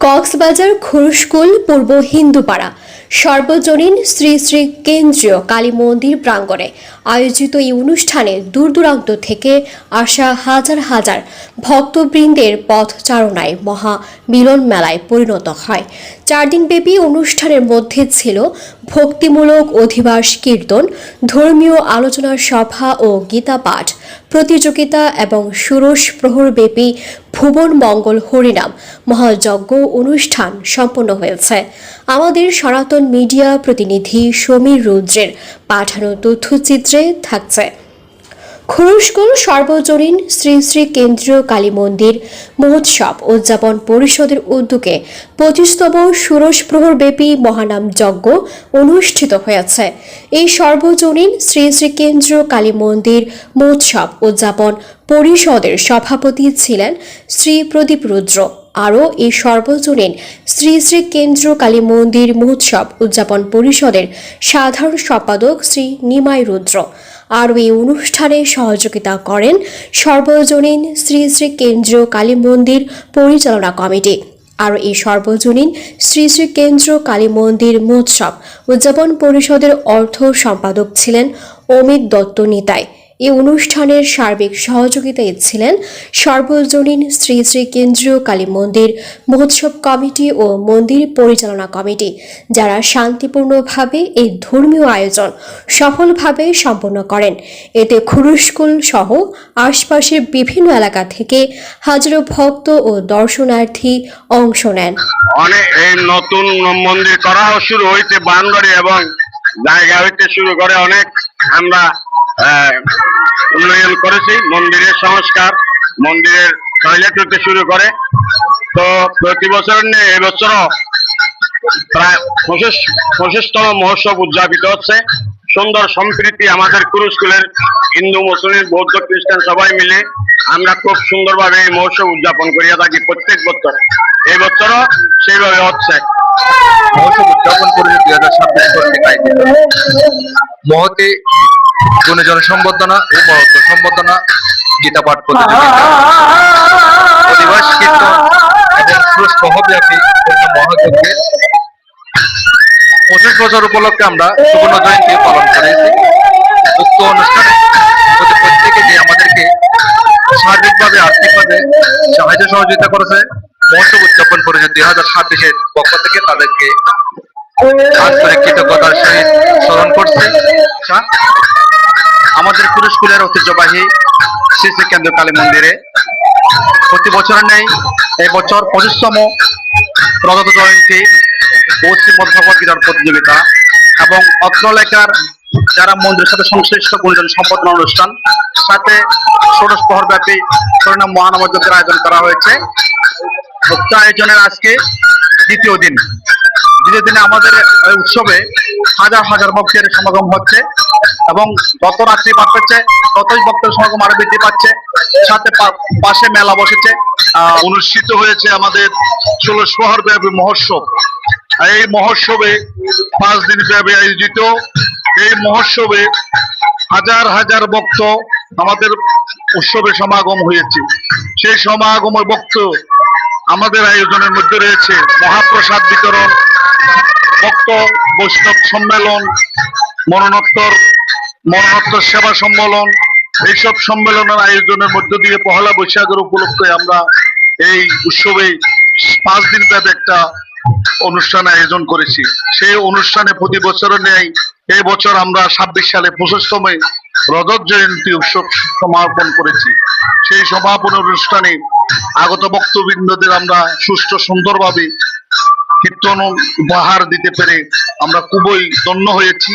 কক্সবাজার খুরুশকুল পূর্ব হিন্দুপাড়া সর্বজনীন শ্রী শ্রী কেন্দ্রীয় কালী মন্দির প্রাঙ্গণে আয়োজিত এই অনুষ্ঠানে দূর দূরান্ত থেকে আসা হাজার হাজার ভক্তবৃন্দের পথচারণায় মহা মিলন মেলায় পরিণত হয়। 4 দিনব্যাপী অনুষ্ঠানের মধ্যে ছিল ভক্তিমূলক অধিবাস কীর্তন, ধর্মীয় আলোচনা সভা ও গীতা পাঠ প্রতিযোগিতা এবং ষোড়শ প্রহরব্যাপী ভুবন মঙ্গল হরিনাম মহাযজ্ঞ অনুষ্ঠান সম্পন্ন হয়েছে। আমাদের সনাতন মিডিয়া প্রতিনিধি সমীর রুদ্রের পাঠানো তথ্যচিত্রে থাকছে। খুরুশকুল সর্বজনীন শ্রী শ্রী কেন্দ্রীয় কালী মন্দির মহোৎসব উদযাপন পরিষদের উদ্যোগে 25তম ষোড়শ প্রহরব্যাপী মহানাম যজ্ঞ অনুষ্ঠিত হয়েছে। এই সর্বজনীন শ্রী শ্রী কেন্দ্রীয় কালী মন্দির মহোৎসব উদযাপন পরিষদের সভাপতি ছিলেন শ্রী প্রদীপ রুদ্র। আরও এই সর্বজনীন শ্রী শ্রী কেন্দ্রীয় কালী মন্দির মহোৎসব উদযাপন পরিষদের সাধারণ সম্পাদক শ্রী নিমাই রুদ্র। আরও এই অনুষ্ঠানে সহযোগিতা করেন সর্বজনীন শ্রী শ্রী কেন্দ্রীয় কালী মন্দির পরিচালনা কমিটি। আর এই সর্বজনীন শ্রী শ্রী কেন্দ্রীয় কালী মন্দির মহোৎসব উদযাপন পরিষদের অর্থ সম্পাদক ছিলেন অমিত দত্ত নিতাই। এই অনুষ্ঠানের সার্বিক সহযোগিতায় ছিলেন সর্বজনীন শ্রী শ্রী কেন্দ্রীয় কালী মন্দির মহোৎসব কমিটি ও মন্দির পরিচালনা কমিটি, যারা শান্তিপূর্ণভাবে এই ধর্মীয় আয়োজন সফলভাবে সম্পন্ন করেন। এতে খুরুশকুল সহ আশপাশের বিভিন্ন এলাকা থেকে হাজারো ভক্ত ও দর্শনার্থী অংশ নেন। অনেক এই নতুন মন্দির করা শুরু হইতে বানবাড়ি এবং জায়গা হইতে শুরু করে অনেক আমরা উন্নয়ন করেছি। মন্দিরের সংস্কার, মন্দিরের টয়লেট হতে শুরু করে। তো প্রতি বছর নিয়ে এবছরও প্রায় 25তম মহোৎসব উদযাপিত হচ্ছে। সুন্দর সম্প্রীতি আমাদের খুরুশকুলের হিন্দু, মুসলিম, বৌদ্ধ, খ্রিস্টান সবাই মিলে আমরা খুব সুন্দরভাবে এই মহোৎসব উদযাপন করিয়া থাকি প্রত্যেক বছর। এই বছরও সেইভাবে হচ্ছে। মহোৎসব উদযাপন করে 2026 মহতে গুণজন সম্বর্ধনা ও মহত্ব সম্বর্ধনা, গীতা পাঠ প্রতিযোগিতা, অধিবাস কীর্তন এবং ষোড়শ প্রহরব্যাপী মহাযজ্ঞের 25 বছর উপলক্ষে আমরা সুবর্ণ জয়ন্তী পালন করেছি। উক্ত অনুষ্ঠানে প্রত্যেকে যে আমাদেরকে সার্বিকভাবে আর্থিকভাবে সাহায্য সহযোগিতা করেছে, মহোৎসব উদযাপন পরিষদ 2026-এর পক্ষ থেকে তাদেরকে আন্তরিক কৃতজ্ঞতার সহিত স্মরণ করছি। আমাদের খুরুশকুলের ঐতিহ্যবাহী শ্রী শ্রী কেন্দ্রীয় কালী মন্দিরে প্রতি বছরের নেই এই বছর 25তম রজত জয়ন্তী ও শ্রীমদ্ ভগবদ গীতার প্রতিযোগিতা এবং অত্র এলাকার যারা মন্দিরের সাথে সংশ্লিষ্ট গুণজন সম্পর্কনা অনুষ্ঠান, সাথে ষোড়শ প্রহরব্যাপী হরিনাম মহানাম যজ্ঞের আয়োজন করা হয়েছে। উক্ত আয়োজনের আজকে দ্বিতীয় দিনে আমাদের উৎসবে হাজার হাজার ভক্তের সমাগম হচ্ছে এবং যত রাত্রি পার হচ্ছে ততই ভক্তের সমাগম আরো বৃদ্ধি পাচ্ছে। সাথে পাশে মেলা বসেছে, অনুষ্ঠিত হয়েছে আমাদের 16 প্রহরব্যাপী মহোৎসব। এই মহোৎসবে 5 দিন ব্যাপী আয়োজিত এই মহোৎসবে হাজার হাজার ভক্ত আমাদের উৎসবে সমাগম হয়েছে। সেই সমাগমের ভক্ত আমাদের আয়োজনের মধ্যে রয়েছে মহাপ্রসাদ বিতরণ, ভক্ত বৈষ্ণব সম্মেলন, মরণোত্তর সেবা সম্মেলন। এইসব সম্মেলনের আয়োজনের মধ্য দিয়ে পহেলা বৈশাখের উপলক্ষে আমরা এই উৎসবে 5 দিন ব্যাপী একটা অনুষ্ঠান আয়োজন করেছি। সেই অনুষ্ঠানে প্রতি বছরের ন্যায় এই বছর আমরা 26 সালে 25তম রজত জয়ন্তী উৎসব সমাপন করেছি। সেই সমাপন অনুষ্ঠানে আগত ভক্তবৃন্দদের আমরা সুষ্ঠু সুন্দরভাবে কীর্তন উপহার দিতে পেরে আমরা খুবই ধন্য হয়েছি।